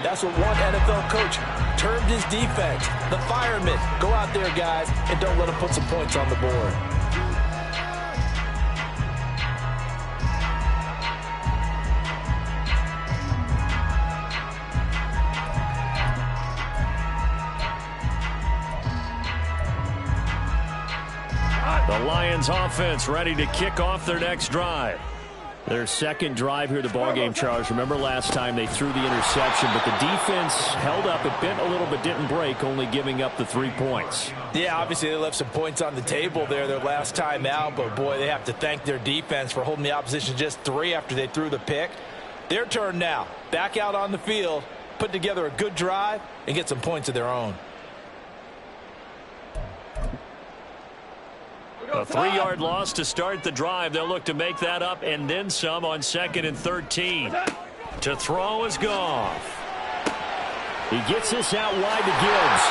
That's what one NFL coach termed his defense. The firemen. Go out there, guys, and don't let them put some points on the board. The Lions offense ready to kick off their next drive. Their second drive here of the ballgame, Charles. Remember last time they threw the interception, but the defense held up. It bent a little but didn't break, only giving up the 3 points. Yeah, obviously they left some points on the table there their last time out, but boy, they have to thank their defense for holding the opposition just 3 after they threw the pick. Their turn now. Back out on the field, put together a good drive, and get some points of their own. A 3-yard loss to start the drive. They'll look to make that up and then some on 2nd and 13. To throw is Goff. He gets this out wide to Gibbs.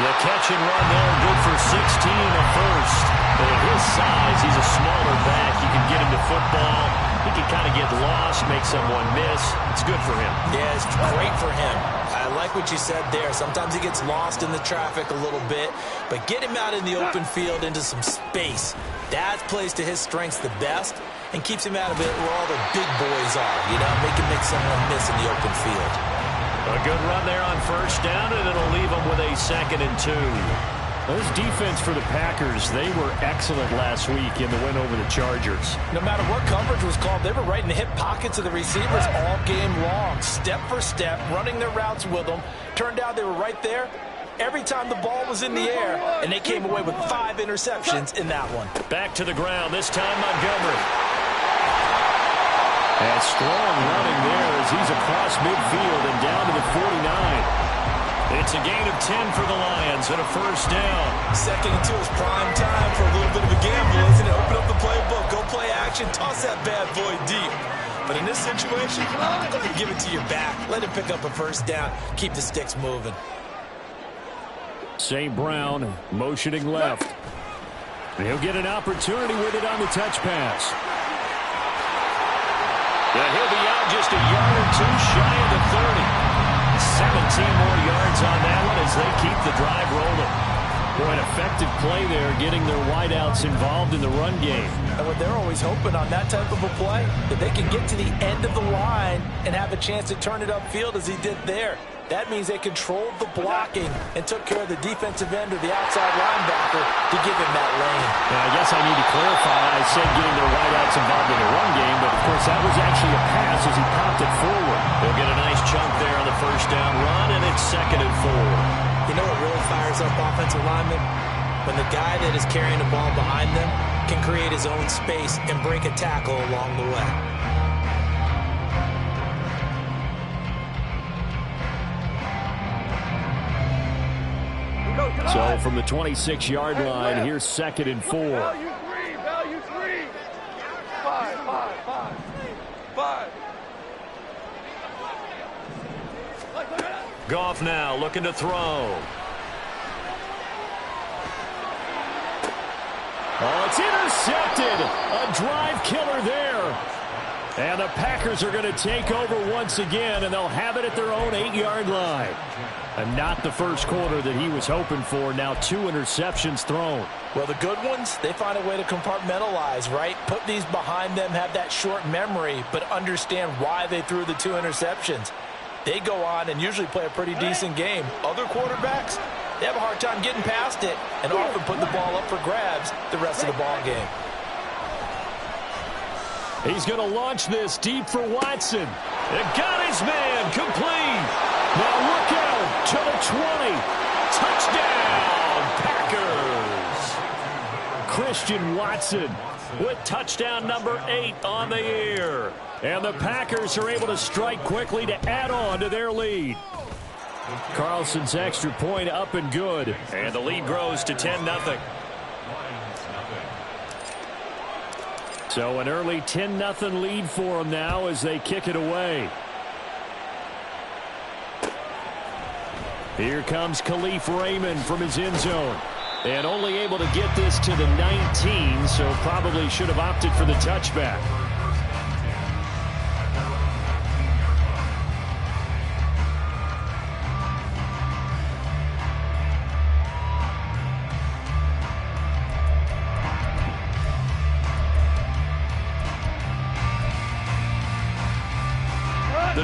The catch and run there, good for 16 and a first. But at his size, he's a smaller back. You can get him to football. He can kind of get lost, make someone miss. It's good for him. Yeah, it's great for him. I like what you said there. Sometimes he gets lost in the traffic a little bit, but get him out in the open field into some space. That plays to his strengths the best and keeps him out of it where all the big boys are. You know, make someone miss in the open field. A good run there on first down, and it'll leave them with a 2nd and 2. Those defense for the Packers, they were excellent last week in the win over the Chargers. No matter what coverage was called, they were right in the hip pockets of the receivers all game long, step for step, running their routes with them. Turned out they were right there every time the ball was in the air, and they came away with 5 interceptions in that one. Back to the ground, this time Montgomery. And strong running there as he's across midfield and down to the 49. It's a gain of 10 for the Lions and a first down. 2nd and 2 is prime time for a little bit of a gamble, isn't it? Open up the playbook, go play action, toss that bad boy deep. But in this situation, go ahead and give it to your back. Let him pick up a first down. Keep the sticks moving. St. Brown motioning left. He'll get an opportunity with it on the touch pass. And he'll be out just a yard or 2 shy of the 30. 17 more yards on that one as they keep the drive rolling. Boy, an effective play there, getting their wideouts involved in the run game. And what they're always hoping on that type of a play, that they can get to the end of the line and have a chance to turn it upfield as he did there. That means they controlled the blocking and took care of the defensive end or the outside linebacker to give him that lane. And I guess I need to clarify. I said getting their wideouts involved in the run game, but of course that was actually a pass as he popped it forward. They'll get a nice chunk there on the first down run, and it's 2nd and 4. You know what really fires up offensive linemen? When the guy that is carrying the ball behind them can create his own space and break a tackle along the way. So from the 26-yard line, here's 2nd and 4. Value 3. 5. Goff now looking to throw. Oh, it's intercepted. A drive killer there. And the Packers are going to take over once again, and they'll have it at their own 8-yard line. And not the first quarter that he was hoping for. Now 2 interceptions thrown. Well, the good ones, they find a way to compartmentalize, right? Put these behind them, have that short memory, but understand why they threw the 2 interceptions. They go on and usually play a pretty decent game. Other quarterbacks, they have a hard time getting past it and often put the ball up for grabs the rest of the ball game. He's going to launch this deep for Watson. It got his man complete. Now look out to the 20. Touchdown, Packers. Christian Watson with touchdown number 8 on the year. And the Packers are able to strike quickly to add on to their lead. Carlson's extra point up and good. And the lead grows to 10-0. So an early 10-0 lead for them now as they kick it away. Here comes Khalif Raymond from his end zone. And only able to get this to the 19, so probably should have opted for the touchback.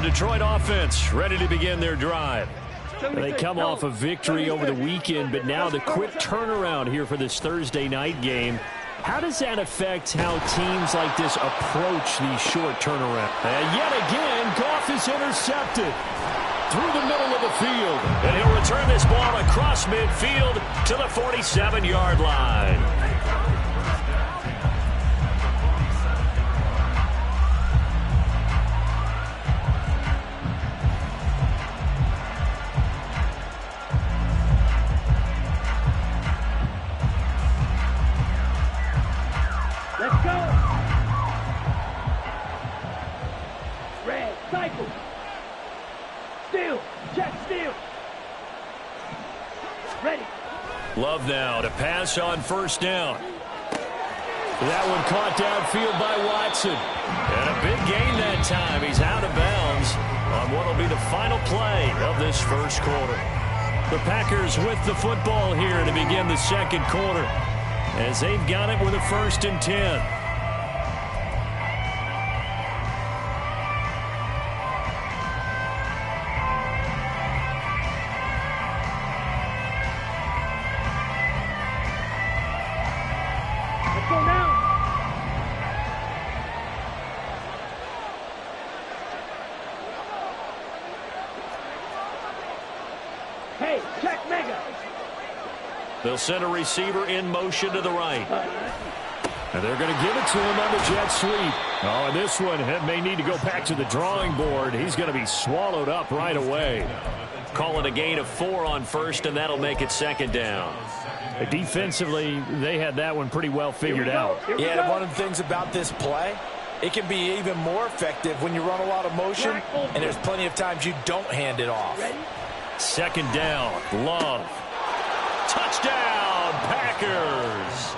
Detroit offense ready to begin their drive. They come off a victory over the weekend, but now the quick turnaround here for this Thursday night game. How does that affect how teams like this approach these short turnarounds? And yet again, Goff is intercepted through the middle of the field. And he'll return this ball across midfield to the 47-yard line. Let's go. Red, cycle. Steal. Check, steal. Ready. Love now to pass on first down. That one caught downfield by Watson. And a big gain that time. He's out of bounds on what will be the final play of this first quarter. The Packers with the football here to begin the second quarter, as they've got it with a 1st and 10. Let's go now. Hey, check mega. They'll send a receiver in motion to the right. And they're going to give it to him on the jet sweep. Oh, and this one may need to go back to the drawing board. He's going to be swallowed up right away. Calling a gain of 4 on first, and that'll make it 2nd down. Defensively, they had that one pretty well figured out. Yeah, and one of the things about this play, it can be even more effective when you run a lot of motion, and there's plenty of times you don't hand it off. 2nd down, Love. Touchdown, Packers.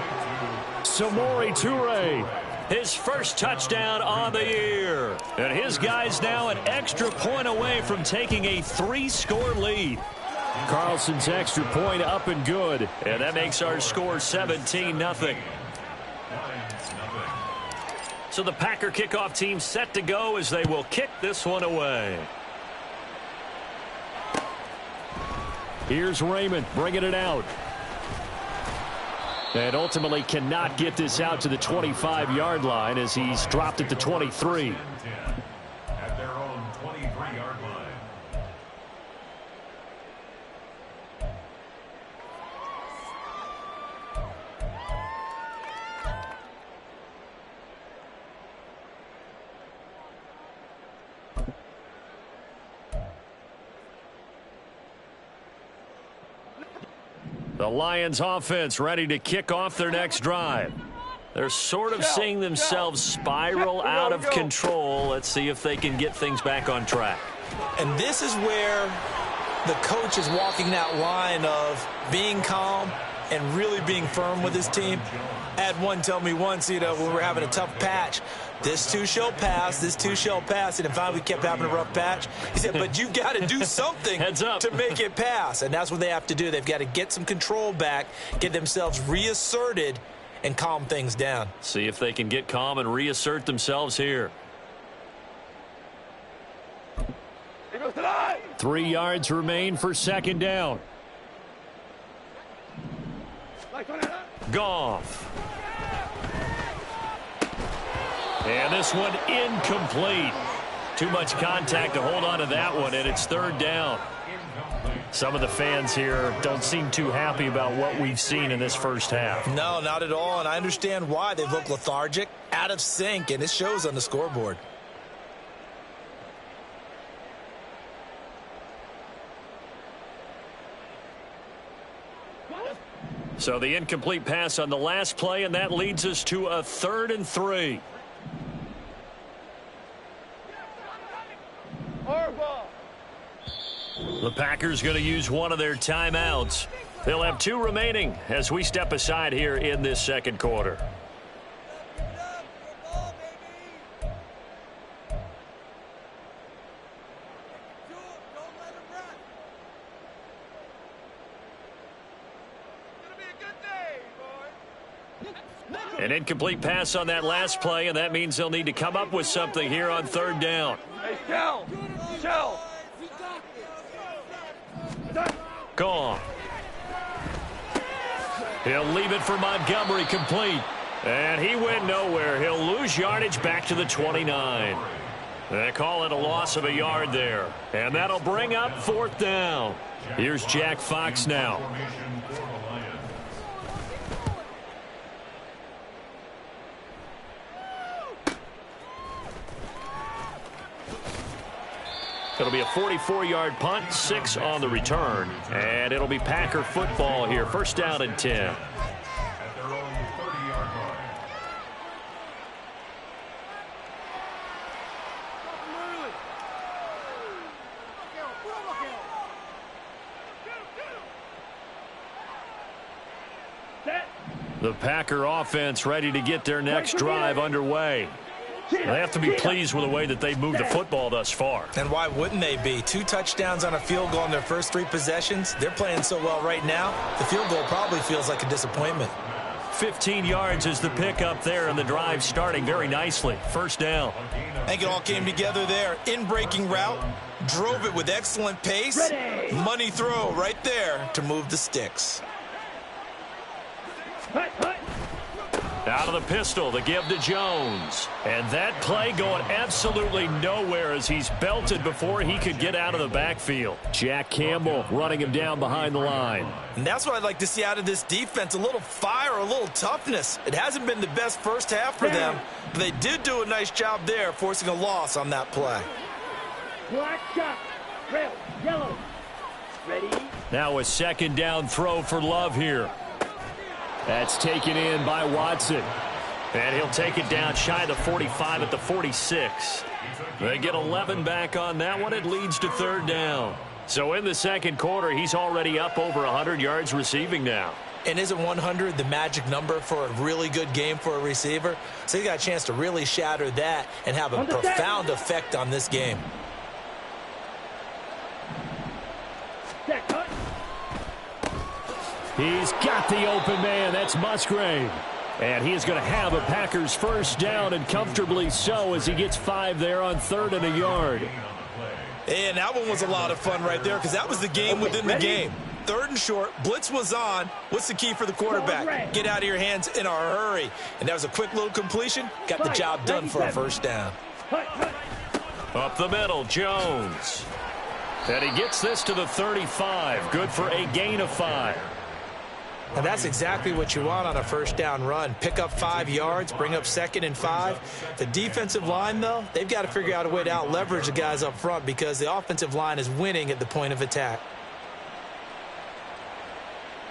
Samori Toure, his first touchdown on the year. And his guys now an extra point away from taking a 3-score lead. Carlson's extra point up and good. And that makes our score 17-0. So the Packer kickoff team set to go as they will kick this one away. Here's Raymond bringing it out. And ultimately cannot get this out to the 25-yard line as he's dropped at the 23. At their own 23-yard line. The Lions offense ready to kick off their next drive. They're sort of seeing themselves spiral out of control. Let's see if they can get things back on track. And this is where the coach is walking that line of being calm and really being firm with his team. I had one tell me once, when we were having a tough patch, this too shall pass, this too shall pass. And finally we kept having a rough patch. He said, but you got to do something to make it pass. And that's what they have to do. They've got to get some control back, get themselves reasserted, and calm things down. See if they can get calm and reassert themselves here. 3 yards remain for 2nd down. Goff. And this one incomplete. Too much contact to hold on to that one, and it's 3rd down. Some of the fans here don't seem too happy about what we've seen in this first half. No, not at all, and I understand why. They look lethargic, out of sync, and it shows on the scoreboard. So the incomplete pass on the last play, and that leads us to a 3rd and 3. The Packers going to use one of their timeouts. They'll have 2 remaining as we step aside here in this second quarter. An incomplete pass on that last play, and that means they'll need to come up with something here on 3rd down. Hey, Cal. Shell. Gone. He'll leave it for Montgomery, complete. And he went nowhere. He'll lose yardage back to the 29. They call it a loss of a yard there. And that'll bring up 4th down. Here's Jack Fox now. It'll be a 44-yard punt, 6 on the return. And it'll be Packer football here. 1st down and 10. At their own 30-yard line. The Packer offense ready to get their next drive underway. They have to be pleased with the way that they've moved the football thus far. And why wouldn't they be? 2 touchdowns on a field goal in their first 3 possessions. They're playing so well right now, the field goal probably feels like a disappointment. 15 yards is the pickup there, and the drive starting very nicely. 1st down. I think it all came together there. In-breaking route, drove it with excellent pace. Ready. Money throw right there to move the sticks. Hut, hut. Out of the pistol, the give to Jones. And that play going absolutely nowhere as he's belted before he could get out of the backfield. Jack Campbell running him down behind the line. And that's what I'd like to see out of this defense, a little fire, a little toughness. It hasn't been the best first half for them, but they did do a nice job there, forcing a loss on that play. Black shot. Red, yellow. Ready. Now a 2nd down throw for Love here. That's taken in by Watson. And he'll take it down shy of the 45 at the 46. They get 11 back on that one. It leads to 3rd down. So in the 2nd quarter, he's already up over 100 yards receiving now. And isn't 100 the magic number for a really good game for a receiver? So he got a chance to really shatter that and have a profound effect on this game. Set, cut. He's got the open man. That's Musgrave. And he is going to have a Packers 1st down, and comfortably so, as he gets 5 there on 3rd and a yard. And that one was a lot of fun right there because that was the game within the game. 3rd and short, blitz was on. What's the key for the quarterback? Get out of your hands in a hurry. And that was a quick little completion. Got the job done for a 1st down. Hut, hut. Up the middle, Jones. And he gets this to the 35. Good for a gain of 5. And that's exactly what you want on a 1st down run. Pick up 5 yards, bring up 2nd and 5. The defensive line, though, they've got to figure out a way to out-leverage the guys up front because the offensive line is winning at the point of attack.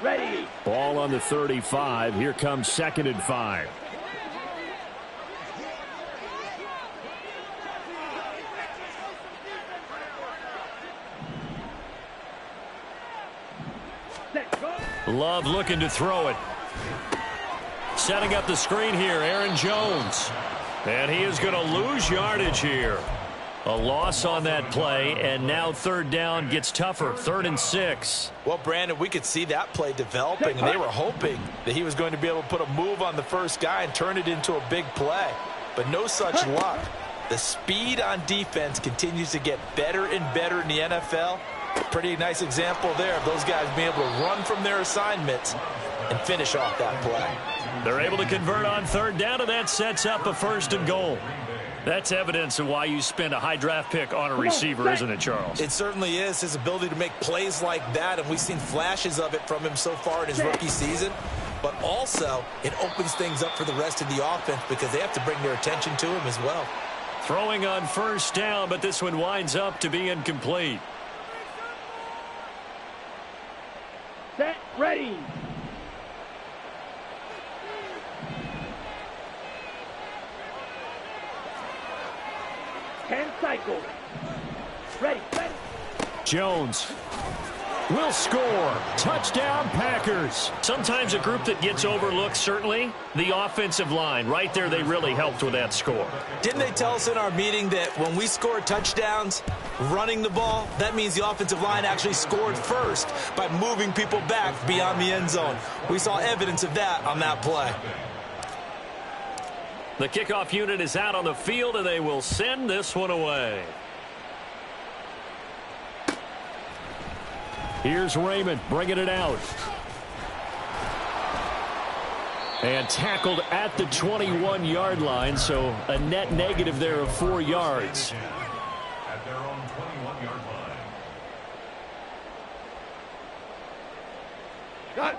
Ready. Ball on the 35. Here comes 2nd and 5. Set, go. Love looking to throw it. Setting up the screen here, Aaron Jones. And he is going to lose yardage here. A loss on that play, and now 3rd down gets tougher. 3rd and 6. Well, Brandon, we could see that play developing, and they were hoping that he was going to be able to put a move on the first guy and turn it into a big play. But no such luck. The speed on defense continues to get better and better in the NFL. Pretty nice example there of those guys being able to run from their assignments and finish off that play. They're able to convert on 3rd down, and that sets up a 1st and goal. That's evidence of why you spend a high draft pick on a receiver, isn't it, Charles? It certainly is. His ability to make plays like that, and we've seen flashes of it from him so far in his rookie season. But also, it opens things up for the rest of the offense because they have to bring their attention to him as well. Throwing on 1st down, but this one winds up to be incomplete. Set, ready. Ten cycle. Ready, ready. Jones will score. Touchdown, Packers. Sometimes a group that gets overlooked, certainly, the offensive line. Right there, they really helped with that score. Didn't they tell us in our meeting that when we score touchdowns running the ball, that means the offensive line actually scored first by moving people back beyond the end zone? We saw evidence of that on that play. The kickoff unit is out on the field, and they will send this one away. Here's Raymond bringing it out. And tackled at the 21-yard line, so a net negative there of 4 yards. At their own 21-yard line.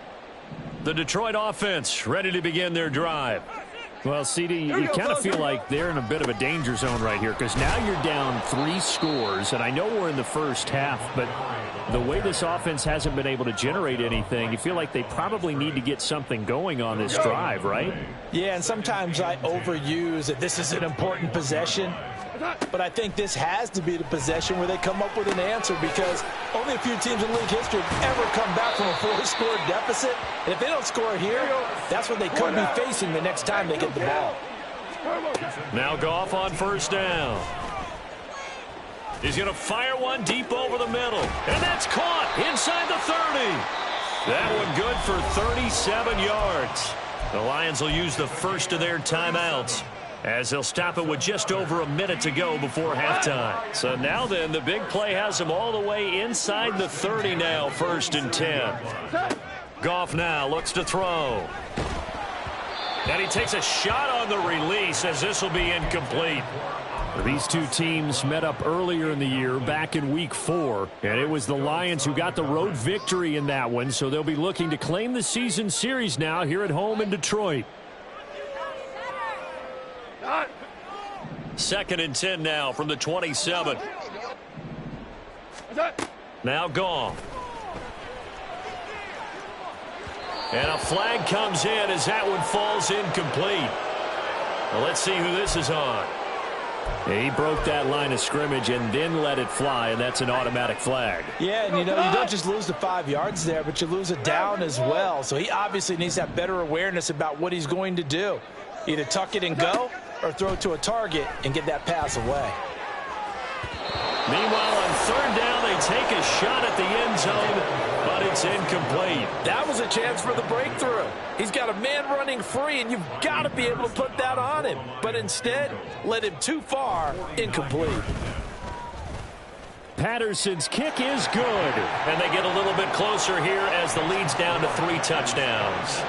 The Detroit offense ready to begin their drive. Well, CD, you kind of feel like they're in a bit of a danger zone right here because now you're down 3 scores, and I know we're in the first half, but the way this offense hasn't been able to generate anything, you feel like they probably need to get something going on this drive, right? Yeah, and sometimes I overuse that this is an important possession, but I think this has to be the possession where they come up with an answer because only a few teams in league history have ever come back from a 4-score deficit. And if they don't score here, that's what they could be facing the next time they get the ball. Now Goff on first down. He's going to fire one deep over the middle. And that's caught inside the 30. That one good for 37 yards. The Lions will use the first of their timeouts as they'll stop it with just over a minute to go before halftime. So now then, the big play has them all the way inside the 30 now, 1st and 10. Goff now looks to throw. And he takes a shot on the release as this will be incomplete. These two teams met up earlier in the year, back in Week 4, and it was the Lions who got the road victory in that one, so they'll be looking to claim the season series now here at home in Detroit. 2nd and 10 now from the 27. Now Goff. And a flag comes in as that one falls incomplete. Well, let's see who this is on. He broke that line of scrimmage and then let it fly, and that's an automatic flag. Yeah, and you don't just lose the 5 yards there, but you lose a down as well. So he obviously needs to have better awareness about what he's going to do. Either tuck it and go or throw to a target and get that pass away. Meanwhile, on 3rd down, they take a shot at the end zone, but it's incomplete. That was a chance for the breakthrough. He's got a man running free, and you've got to be able to put that on him. But instead, led him too far, incomplete. Patterson's kick is good, and they get a little bit closer here as the lead's down to 3 touchdowns.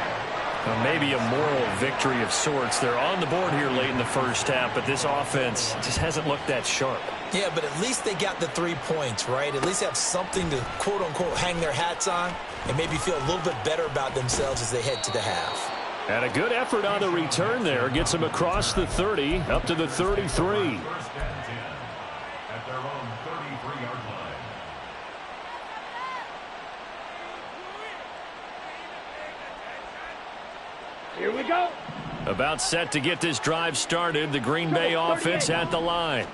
Well, maybe a moral victory of sorts. They're on the board here late in the first half, but this offense just hasn't looked that sharp. Yeah, but at least they got the 3 points, right? At least have something to, quote-unquote, hang their hats on and maybe feel a little bit better about themselves as they head to the half. And a good effort on the return there. Gets them across the 30, up to the 33. 1st and 10 at their own 33-yard line. Here we go. About set to get this drive started. The Green Bay offense at the line.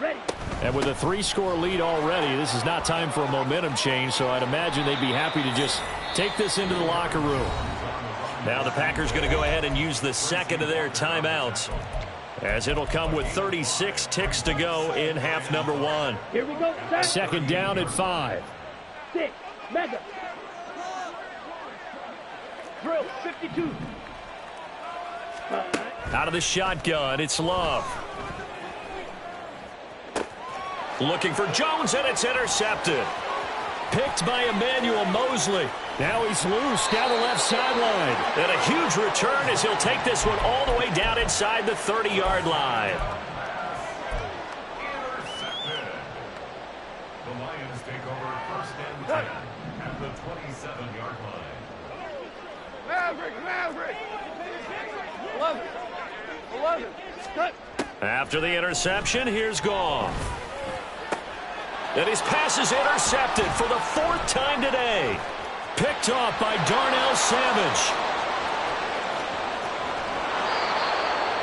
And with a 3-score lead already, this is not time for a momentum change, so I'd imagine they'd be happy to just take this into the locker room. Now the Packers going to go ahead and use the 2nd of their timeouts, as it'll come with 36 ticks to go in half number 1. Here we go. 2nd down at 5. 6. Mega. Drill. 52. Out of the shotgun, it's Love. Looking for Jones, and it's intercepted. Picked by Emmanuel Mosley. Now he's loose down the left sideline. And a huge return as he'll take this one all the way down inside the 30-yard line. Intercepted. The Lions take over 1st and 10 at the 27-yard line. Maverick. 11. Cut. After the interception, here's Goff. And his pass is intercepted for the 4th time today. Picked off by Darnell Savage.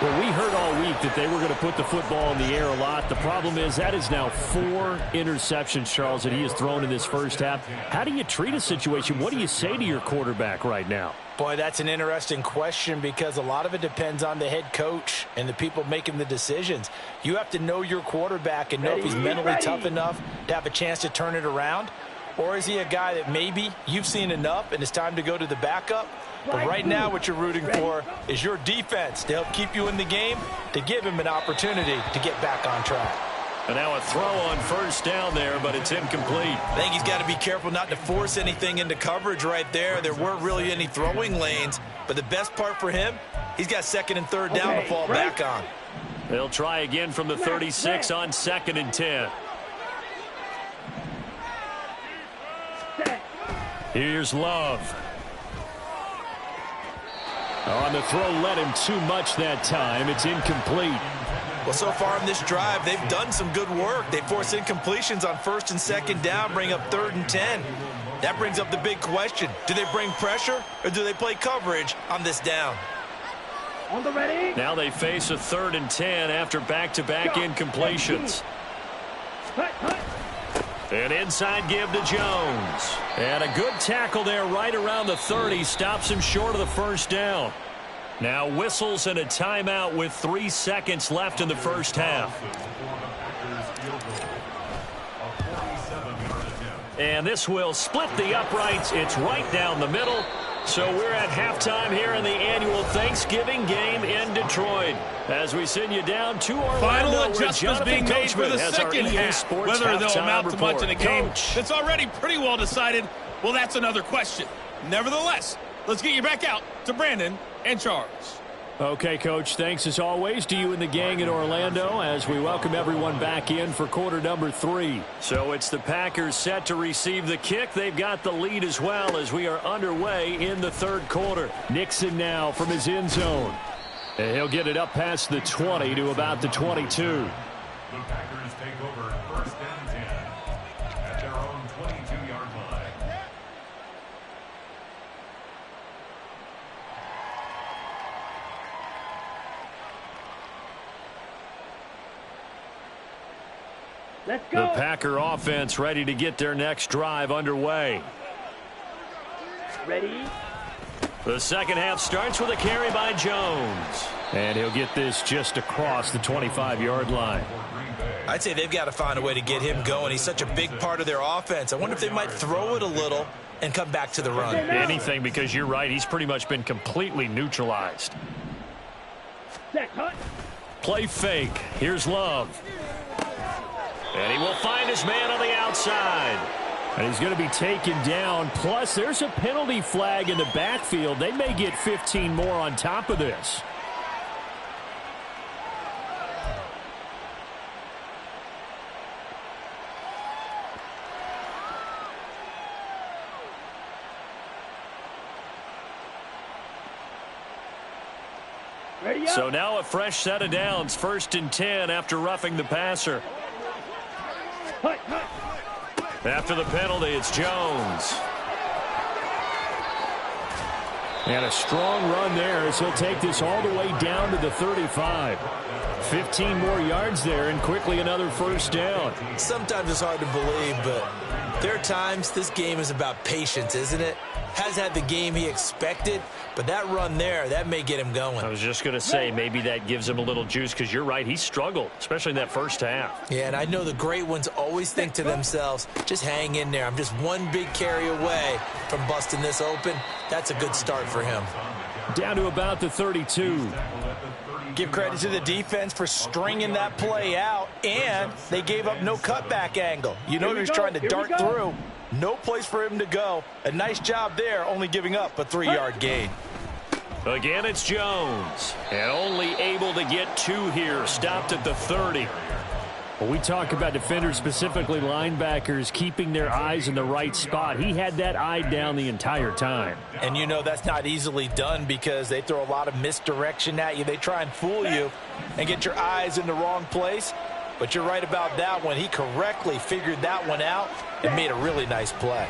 Well, we heard all week that they were going to put the football in the air a lot. The problem is that is now 4 interceptions, Charles, that he has thrown in this first half. How do you treat a situation? What do you say to your quarterback right now? Boy, that's an interesting question because a lot of it depends on the head coach and the people making the decisions. You have to know your quarterback and know if he's mentally tough enough to have a chance to turn it around. Or is he a guy that maybe you've seen enough and it's time to go to the backup? But right now what you're rooting for is your defense to help keep you in the game, to give him an opportunity to get back on track. And now a throw on first down there, but it's incomplete. I think he's got to be careful not to force anything into coverage right there. There weren't really any throwing lanes, but the best part for him, he's got second and third down to fall back on. They'll try again from the 36 on 2nd and 10. Here's Love. On the throw, led him too much that time. It's incomplete. Well, so far in this drive, they've done some good work. They force incompletions on 1st and 2nd down, bring up 3rd and 10. That brings up the big question. Do they bring pressure or do they play coverage on this down? On the ready. Now they face a 3rd and 10 after back-to-back incompletions. An inside give to Jones. And a good tackle there right around the 30. Stops him short of the first down. Now whistles and a timeout with 3 seconds left in the first half. And this will split the uprights. It's right down the middle. So we're at halftime here in the annual Thanksgiving game in Detroit. As we send you down to Orlando, final adjustments being made for the second half. Whether they'll amount to much in a game that's already pretty well decided, well, that's another question. Nevertheless, let's get you back out to Brandon and Charles. Okay, Coach, thanks as always to you and the gang in Orlando as we welcome everyone back in for quarter number 3. So it's the Packers set to receive the kick. They've got the lead as well as we are underway in the 3rd quarter. Nixon now from his end zone. And he'll get it up past the 20 to about the 22. The Packers take over 1st and 10 at their own 22-yard line. Let's go. The Packer offense ready to get their next drive underway. Ready. The second half starts with a carry by Jones. And he'll get this just across the 25-yard line. I'd say they've got to find a way to get him going. He's such a big part of their offense. I wonder if they might throw it a little and come back to the run. Anything, because you're right. He's pretty much been completely neutralized. Set, cut. Play fake. Here's Love. And he will find his man on the outside. And he's going to be taken down. Plus, there's a penalty flag in the backfield. They may get 15 more on top of this. Ready up. So now a fresh set of downs. 1st and 10 after roughing the passer. Cut, cut. After the penalty, it's Jones. And a strong run there as he'll take this all the way down to the 35. 15 more yards there and quickly another first down. Sometimes it's hard to believe, but there are times this game is about patience, isn't it? Has had the game he expected, but that run there, that may get him going. I was just going to say maybe that gives him a little juice because you're right. He struggled, especially in that first half. Yeah, and I know the great ones always think to themselves, just hang in there. I'm just one big carry away from busting this open. That's a good start for him. Down to about the 32. Give credit to the defense for stringing that play out, and they gave up no cutback angle. You know he was trying to dart through. No place for him to go. A nice job there, only giving up a 3-yard gain. Again, it's Jones. And only able to get 2 here. Stopped at the 30. Well, we talk about defenders, specifically linebackers, keeping their eyes in the right spot. He had that eye down the entire time. And you know that's not easily done because they throw a lot of misdirection at you. They try and fool you and get your eyes in the wrong place. But you're right about that one. He correctly figured that one out and made a really nice play.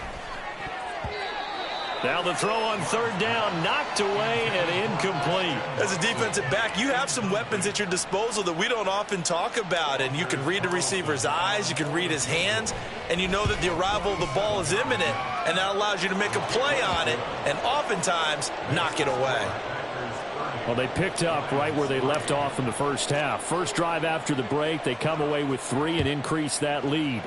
Now the throw on 3rd down, knocked away and incomplete. As a defensive back, you have some weapons at your disposal that we don't often talk about. And you can read the receiver's eyes, you can read his hands, and you know that the arrival of the ball is imminent. And that allows you to make a play on it and oftentimes knock it away. Well, they picked up right where they left off in the first half. First drive after the break, they come away with 3 and increase that lead.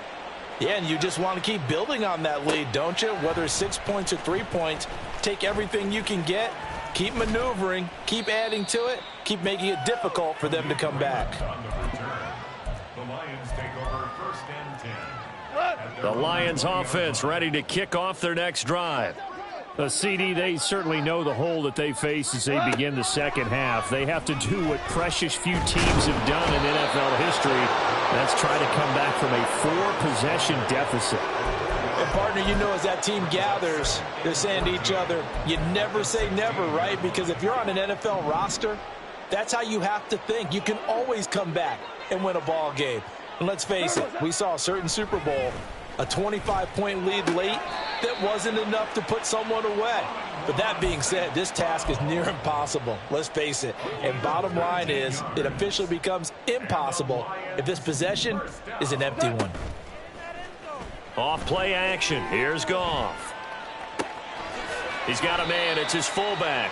Yeah, and you just want to keep building on that lead, don't you? Whether it's 6 points or 3 points, take everything you can get, keep maneuvering, keep adding to it, keep making it difficult for them to come back. The Lions take over The Lions offense ready to kick off their next drive. The CD, they certainly know the hole that they face as they begin the second half. They have to do what precious few teams have done in NFL history. That's try to come back from a 4-possession deficit. And partner, you know, as that team gathers, they're saying to each other, you never say never, right? Because if you're on an NFL roster, that's how you have to think. You can always come back and win a ball game. And let's face it, we saw a certain Super Bowl, a 25-point lead late that wasn't enough to put someone away. But that being said, this task is near impossible. Let's face it. And bottom line is, it officially becomes impossible if this possession is an empty one. Off play action. Here's Goff. He's got a man. It's his fullback.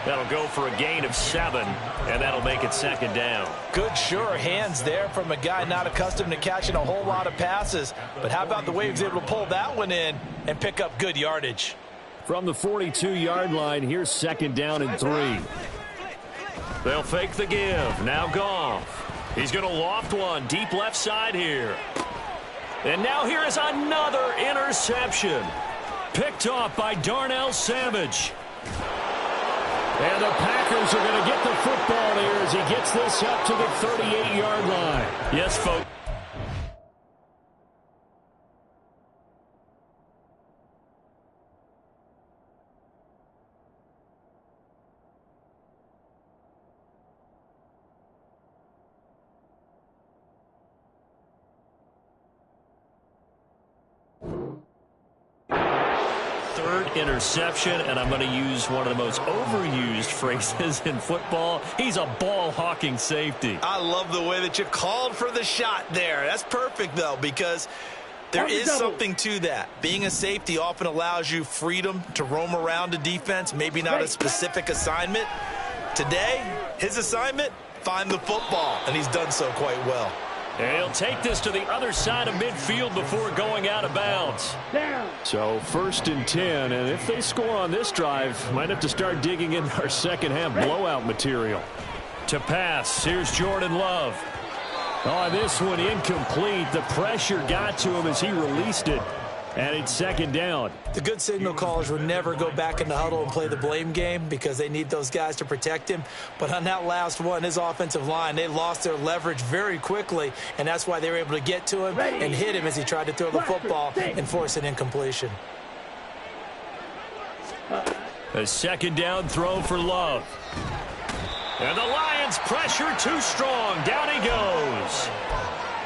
That'll go for a gain of 7, and that'll make it second down. Good, sure hands there from a guy not accustomed to catching a whole lot of passes. But how about the way he was able to pull that one in and pick up good yardage? From the 42-yard line, here's second down and 3. They'll fake the give. Now Goff. He's going to loft one deep left side here. And now here is another interception. Picked off by Darnell Savage. And the Packers are going to get the football here as he gets this up to the 38-yard line. Yes, folks. Interception, and I'm going to use one of the most overused phrases in football. He's a ball-hawking safety. I love the way that you called for the shot there. That's perfect, though, because there is something to that. Being a safety often allows you freedom to roam around a defense, maybe not a specific assignment. Today, his assignment, find the football, and he's done so quite well. And he'll take this to the other side of midfield before going out of bounds. So 1st and 10, and if they score on this drive, might have to start digging into our second half blowout material. To pass, here's Jordan Love. Oh, this one incomplete. The pressure got to him as he released it. And it's second down. The good signal callers will never go back in the huddle and play the blame game because they need those guys to protect him. But on that last one, his offensive line, they lost their leverage very quickly, and that's why they were able to get to him and hit him as he tried to throw the football and force an incompletion. A second down throw for Love. And the Lions pressure too strong. Down he goes.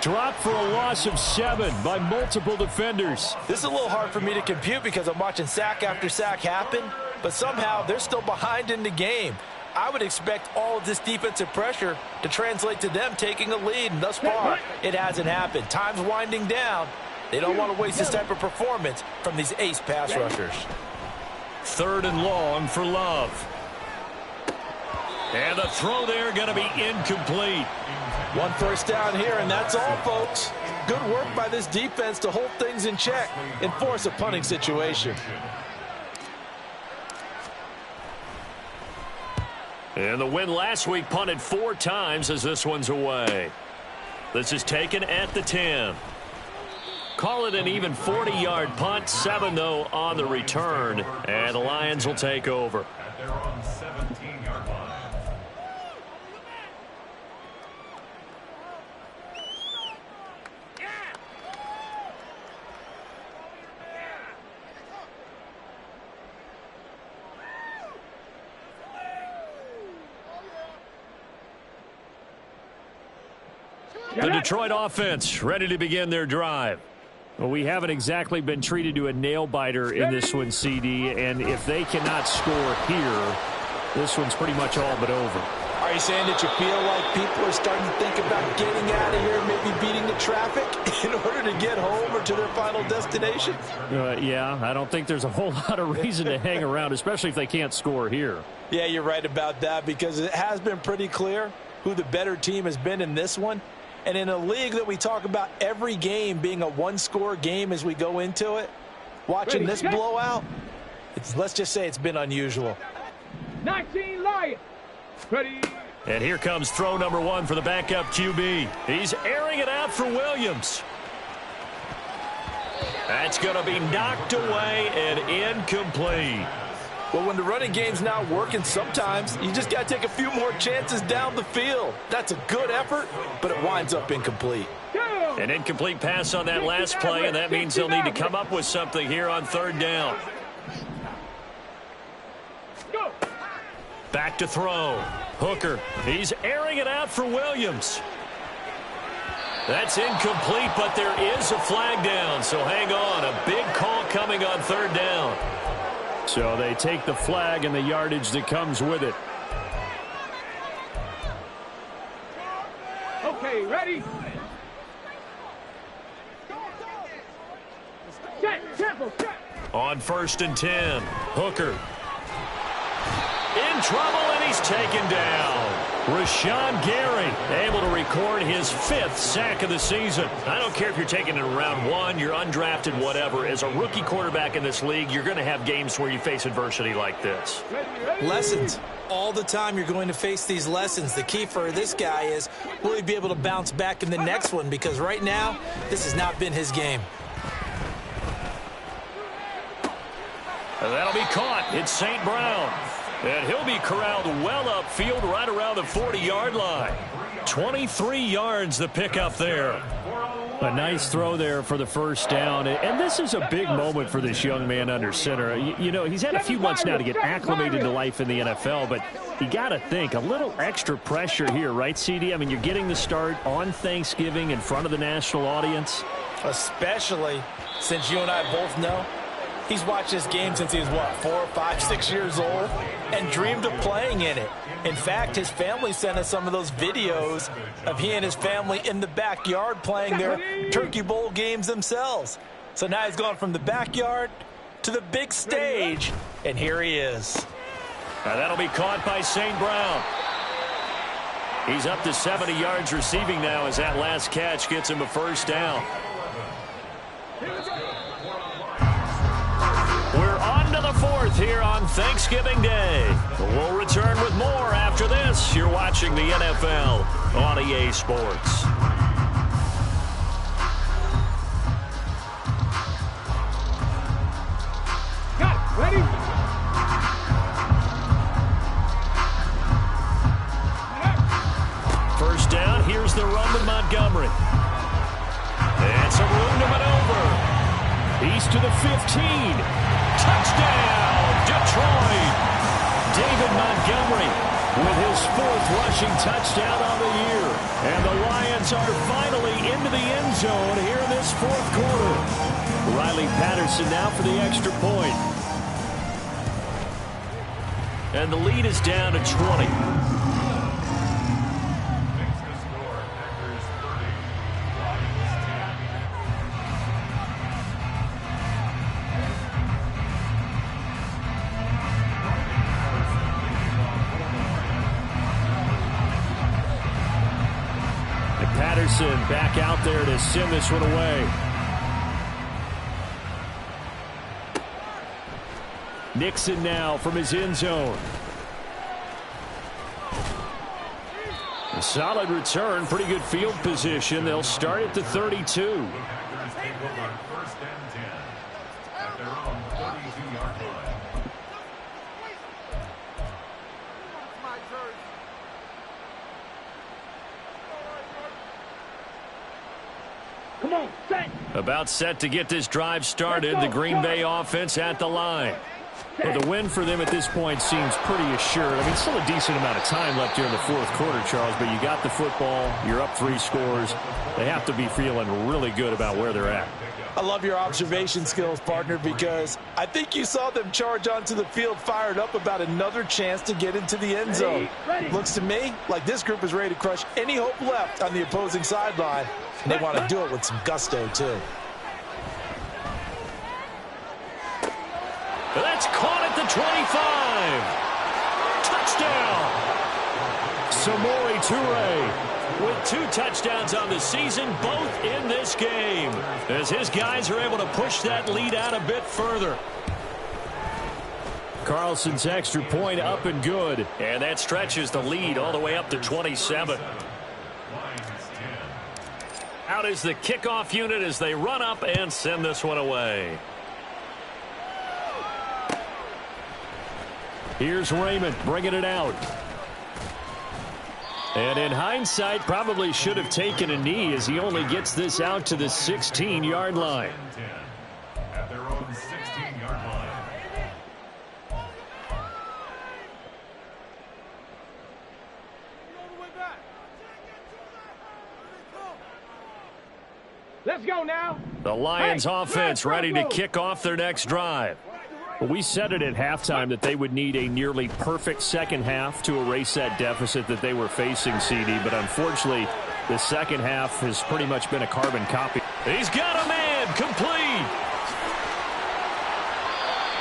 Dropped for a loss of 7 by multiple defenders. This is a little hard for me to compute because I'm watching sack after sack happen, but somehow they're still behind in the game. I would expect all of this defensive pressure to translate to them taking a lead, and thus far, it hasn't happened. Time's winding down. They don't want to waste this type of performance from these ace pass rushers. 3rd and long for Love. And the throw there going to be incomplete. 1 first down here, and that's all, folks. Good work by this defense to hold things in check and force a punting situation. And the win last week punted 4 times as this one's away. This is taken at the 10. Call it an even 40-yard punt. 7, though, on the return. And the Lions will take over. At their own 17-yard line. The Detroit offense ready to begin their drive. Well, we haven't exactly been treated to a nail-biter in this one, CD, and if they cannot score here, this one's pretty much all but over. Are you saying that you feel like people are starting to think about getting out of here, maybe beating the traffic in order to get home or to their final destination? Yeah, I don't think there's a whole lot of reason to hang around, especially if they can't score here. Yeah, you're right about that because it has been pretty clear who the better team has been in this one. And in a league that we talk about every game being a one-score game as we go into it, watching this blowout, let's just say it's been unusual. 19 Lions. Ready. And here comes throw number 1 for the backup QB. He's airing it out for Williams. That's going to be knocked away and incomplete. Well, when the running game's not working, sometimes you just got to take a few more chances down the field. That's a good effort, but it winds up incomplete. An incomplete pass on that last play, and that means they'll need to come up with something here on third down. Back to throw. Hooker, he's airing it out for Williams. That's incomplete, but there is a flag down, so hang on. A big call coming on third down. So they take the flag and the yardage that comes with it. Okay, ready? Set, tempo, set. On 1st and 10, Hooker. In trouble, and he's taken down. Rashawn Gary able to record his 5th sack of the season. I don't care if you're taking it in round 1, you're undrafted, whatever. As a rookie quarterback in this league, you're going to have games where you face adversity like this. Lessons. All the time you're going to face these lessons. The key for this guy is, will he be able to bounce back in the next one? Because right now, this has not been his game. And that'll be caught. It's St. Brown. And he'll be corralled well upfield right around the 40-yard line. 23 yards the pickup there. A nice throw there for the first down. And this is a big moment for this young man under center. You know, he's had a few months now to get acclimated to life in the NFL, but you got to think, a little extra pressure here, right, CD? I mean, you're getting the start on Thanksgiving in front of the national audience. Especially since you and I both know he's watched this game since he was, what, 4, 5, 6 years old, and dreamed of playing in it. In fact, his family sent us some of those videos of he and his family in the backyard playing their Turkey Bowl games themselves. So now he's gone from the backyard to the big stage, and here he is. Now that'll be caught by St. Brown. He's up to 70 yards receiving now as that last catch gets him a first down. We're on to the 4th here on Thanksgiving Day. We'll return with more after this. You're watching the NFL on EA Sports. Got it. Ready? First down, here's the run to Montgomery. And some room to maneuver. He's to the 15. Touchdown, Detroit. David Montgomery with his 4th rushing touchdown on the year. And the Lions are finally into the end zone here in this 4th quarter. Riley Patterson now for the extra point. And the lead is down to 20. Back out there to send this one away. Nixon now from his end zone. A solid return, pretty good field position. They'll start at the 32. Come on, set. About set to get this drive started. The Green Bay offense at the line. Well, the win for them at this point seems pretty assured. I mean, still a decent amount of time left here in the 4th quarter, Charles, but you got the football. You're up 3 scores. They have to be feeling really good about where they're at. I love your observation skills, partner, because I think you saw them charge onto the field fired up about another chance to get into the end zone. Looks to me like this group is ready to crush any hope left on the opposing sideline, and they want to do it with some gusto, too. That's caught at the 25. Touchdown. Samori Toure with 2 touchdowns on the season, both in this game, as his guys are able to push that lead out a bit further. Carlson's extra point up and good. And that stretches the lead all the way up to 27. Out is the kickoff unit as they run up and send this one away. Here's Raymond bringing it out. And in hindsight, probably should have taken a knee as he only gets this out to the 16-yard line. At their own 16-yard line. Let's go now. The Lions offense ready to kick off their next drive. Well, we said it at halftime that they would need a nearly perfect second half to erase that deficit that they were facing, CD. But unfortunately, the second half has pretty much been a carbon copy. He's got a man complete.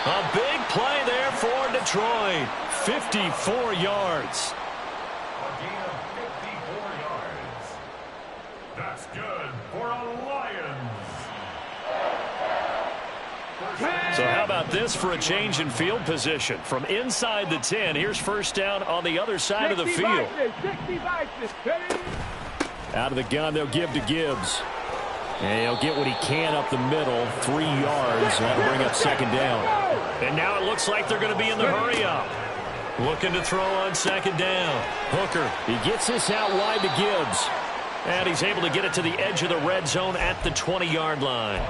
A big play there for Detroit. 54 yards. A gain of 54 yards. That's good for a Lions. So how about this for a change in field position? From inside the 10, here's first down on the other side of the field. 60 boxes. Out of the gun, they'll give to Gibbs. And he'll get what he can up the middle, 3 yards. That'll bring up second down. And now it looks like they're going to be in the hurry-up. Looking to throw on second down. Hooker. He gets this out wide to Gibbs. And he's able to get it to the edge of the red zone at the 20-yard line.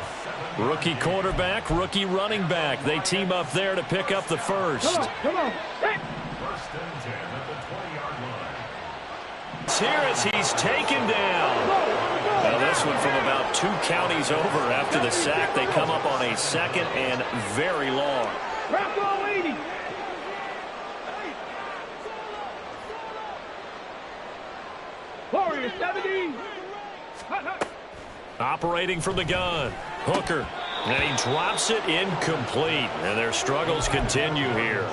Rookie quarterback, rookie running back. They team up there to pick up the first. Come on. First and 10 at the 20-yard line. It's here as he's taken down. Now this one from about 2 counties over after the sack. They come up on a second and very long. Wrap all 80. Warrior 70. Operating from the gun. Hooker. And he drops it incomplete. And their struggles continue here.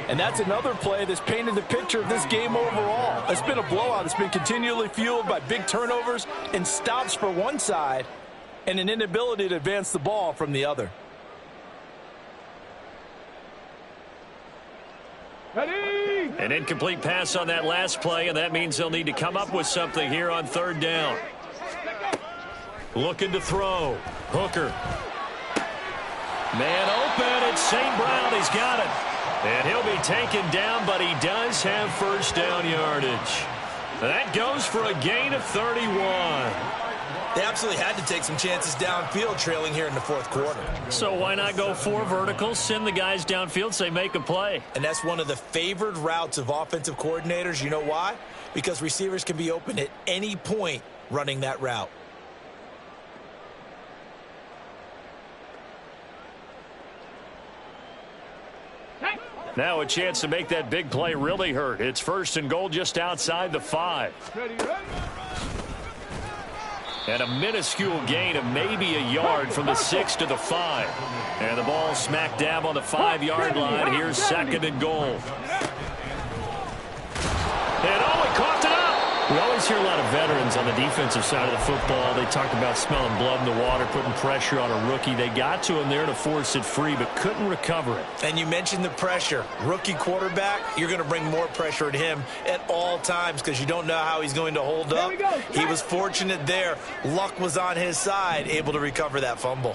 And that's another play that's painted the picture of this game overall. It's been a blowout. It's been continually fueled by big turnovers and stops for one side and an inability to advance the ball from the other. Ready. An incomplete pass on that last play, and that means they'll need to come up with something here on third down. Looking to throw. Hooker. Man open. It's St. Brown. He's got it. And he'll be taken down, but he does have first down yardage. That goes for a gain of 31. They absolutely had to take some chances downfield trailing here in the fourth quarter. So why not go 4 verticals, send the guys downfield, say make a play? And that's one of the favored routes of offensive coordinators. You know why? Because receivers can be open at any point running that route. Now a chance to make that big play really hurt. It's first and goal just outside the 5. Ready. And a minuscule gain of maybe a yard from the 6 to the 5. And the ball smack dab on the 5-yard line. Here's second and goal. And he coughed it up. We always hear a lot of veterans on the defensive side of the football. They talk about smelling blood in the water, putting pressure on a rookie. They got to him there to force it free, but couldn't recover it. And you mentioned the pressure. Rookie quarterback, you're going to bring more pressure at him at all times because you don't know how he's going to hold up. He was fortunate there. Luck was on his side, able to recover that fumble.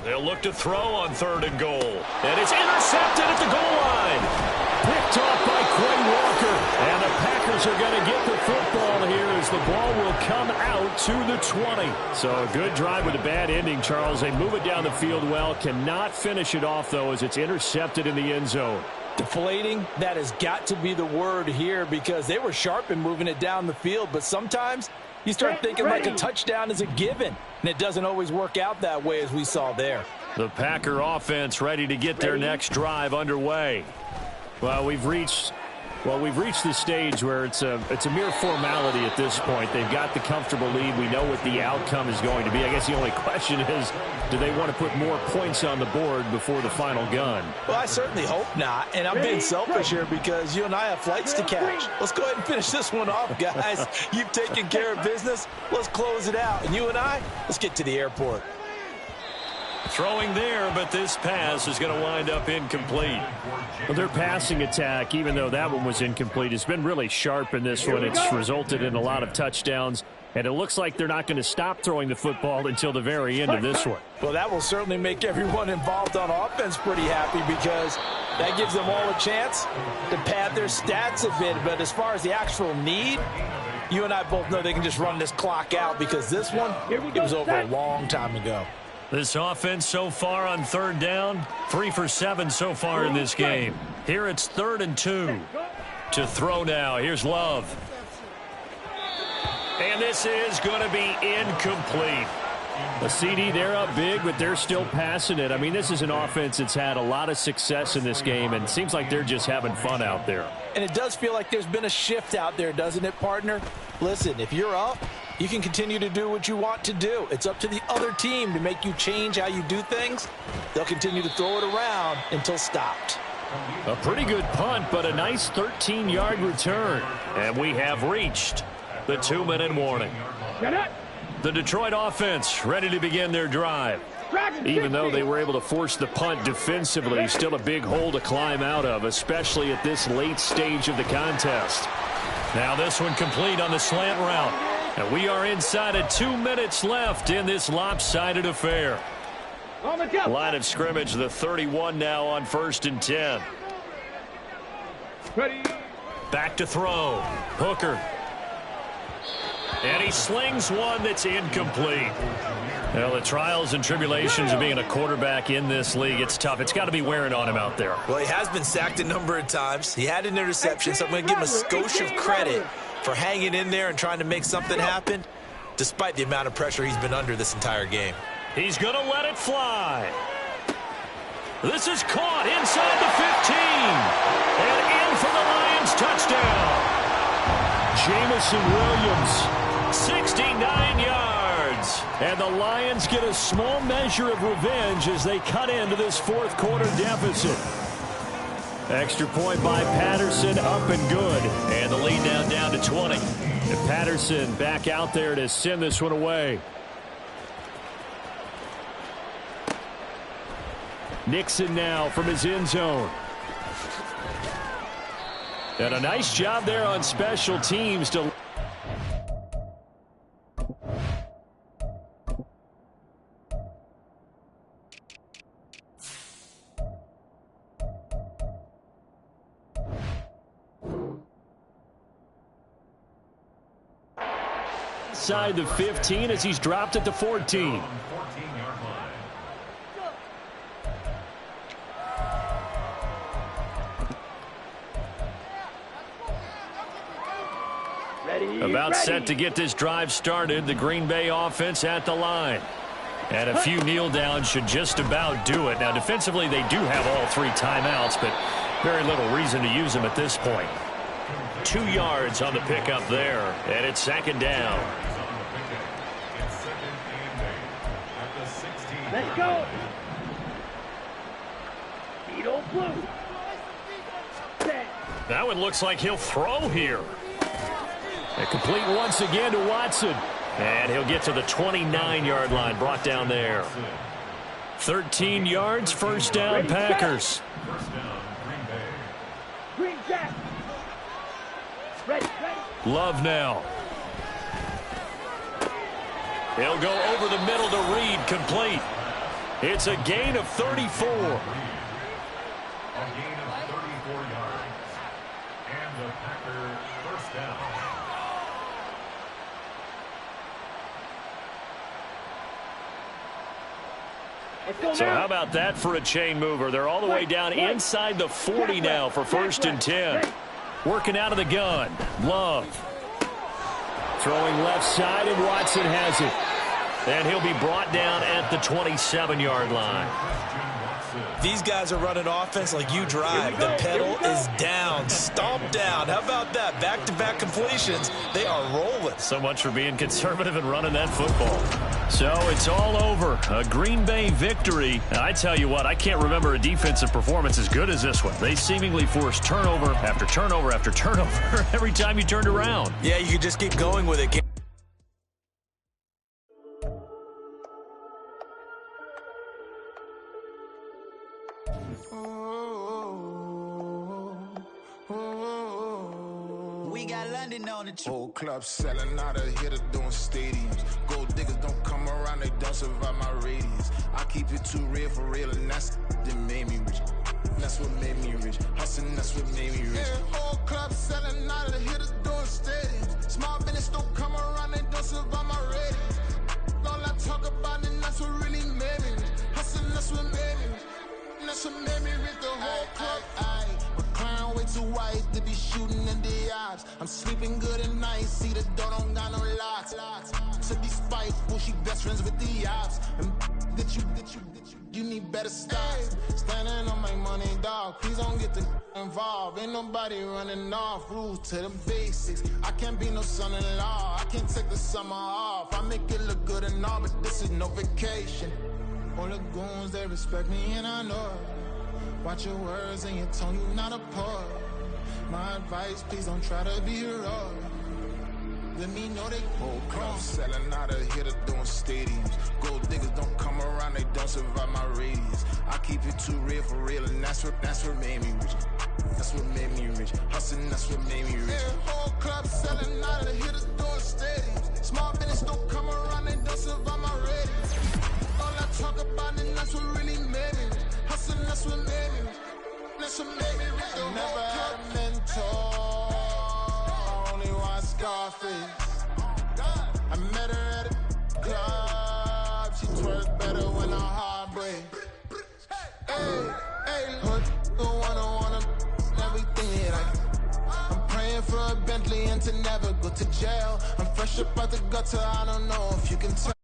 They'll look to throw on third and goal. And it's intercepted at the goal line. Picked off by Quay Walker. And the Packers are going to get the football here as the ball will come out to the 20. So a good drive with a bad ending, Charles. They move it down the field well. Cannot finish it off, though, as it's intercepted in the end zone. Deflating, that has got to be the word here because they were sharp in moving it down the field. But sometimes you start thinking like a touchdown is a given. And it doesn't always work out that way as we saw there. The Packer offense ready to get their next drive underway. Well, we've reached the stage where it's a mere formality at this point. They've got the comfortable lead. We know what the outcome is going to be. I guess the only question is, do they want to put more points on the board before the final gun? Well, I certainly hope not. And I'm being selfish here because you and I have flights to catch. Let's go ahead and finish this one off, guys. You've taken care of business. Let's close it out. And you and I, let's get to the airport. Throwing there, but this pass is going to wind up incomplete. Well, their passing attack, even though that one was incomplete, has been really sharp in this one. It's resulted in a lot of touchdowns, and it looks like they're not going to stop throwing the football until the very end of this one. Well, that will certainly make everyone involved on offense pretty happy because that gives them all a chance to pad their stats a bit. But as far as the actual need, you and I both know they can just run this clock out because this one, it was over a long time ago. This offense so far on third down, 3 for 7 so far in this game. Here it's 3rd and 2. To throw now, here's Love. And this is going to be incomplete. A CD, they're up big, but they're still passing it. I mean, this is an offense that's had a lot of success in this game, and it seems like they're just having fun out there. And it does feel like there's been a shift out there, doesn't it, partner? Listen, if you're up, you can continue to do what you want to do. It's up to the other team to make you change how you do things. They'll continue to throw it around until stopped. A pretty good punt, but a nice 13-yard return. And we have reached the 2-minute warning. The Detroit offense ready to begin their drive. Even though they were able to force the punt defensively, still a big hole to climb out of, especially at this late stage of the contest. Now this one complete on the slant route. And we are inside of 2 minutes left in this lopsided affair. Line of scrimmage, the 31 now on 1st and 10. Back to throw. Hooker. And he slings one that's incomplete. Well, the trials and tribulations of being a quarterback in this league, it's tough. It's got to be wearing on him out there. Well, he has been sacked a number of times. He had an interception, so I'm going to give him a skosh of credit for hanging in there and trying to make something happen, despite the amount of pressure he's been under this entire game. He's going to let it fly. This is caught inside the 15. And in for the Lions touchdown. Jamison Williams, 69 yards. And the Lions get a small measure of revenge as they cut into this fourth quarter deficit. Extra point by Patterson, up and good. And the lead down to 20. And Patterson back out there to send this one away. Nixon now from his end zone. And a nice job there on special teams to... Inside the 15 as he's dropped it to 14. About set to get this drive started. The Green Bay offense at the line. And a few kneel downs should just about do it. Now, defensively, they do have all 3 timeouts, but very little reason to use them at this point. 2 yards on the pickup there, and it's 2nd down. Let's go. Beetle blue. That one looks like he'll throw here. And complete once again to Watson. And he'll get to the 29-yard line, brought down there. 13 yards, 1st down, Packers. Green Jack. Ready. Love now. He'll go over the middle to Reed, complete. It's a gain of 34. A gain of 34 yards. And the Packer 1st down. So how about that for a chain mover? They're all the way down inside the 40 now for 1st and 10. Working out of the gun. Love. Throwing left side, and Watson has it. And he'll be brought down at the 27-yard line. These guys are running offense like you drive. The pedal is down, stomped down. How about that? Back-to-back completions. They are rolling. So much for being conservative and running that football. So it's all over. A Green Bay victory. And I tell you what, I can't remember a defensive performance as good as this one. They seemingly forced turnover after turnover after turnover every time you turned around. Yeah, you could just keep going with it. We got London on the trip. Whole club selling out of here to doing stadiums. Gold diggers don't come around, they don't survive my radius. I keep it too real for real, and that's that made me rich. That's what made me rich. Hustling, that's what made me rich. Yeah, whole club selling out of here to doing stadiums. Small business don't come around, they don't survive my radius. All I talk about, and that's what really made me rich. Hustling, that's what made me rich. That's what made me rich. The whole club. My clown way too white to be shooting in the eyes. I'm sleeping good at night. See the door don't got no locks. To be spiteful, she best friends with the ops. And you need better stocks. Standing on my money, dog. Please don't get involved. Ain't nobody running off. Rules to the basics. I can't be no son-in-law. I can't take the summer off. I make it look good and all, but this is no vacation. All the goons, they respect me and I know it. Watch your words and your tone, you not a poet. My advice, please don't try to be heroic. Let me know they whole club selling out of here to doing stadiums. Gold diggers don't come around, they don't survive my radius. I keep it too real for real, and that's what made me rich. That's what made me rich. Hustling, that's what made me rich. Yeah, whole club selling out of here to doing stadiums. Small business don't come around, they don't survive my radius. All I talk about, and that's what really made me rich. Hustling, that's what made me rich. That's what made me rich. I never had a mentor. Scarface. I met her at a club. She twerks better when her heart breaks. Hey, hood, wanna everything that I'm praying for a Bentley and to never go to jail. I'm fresh up out the gutter, I don't know if you can tell.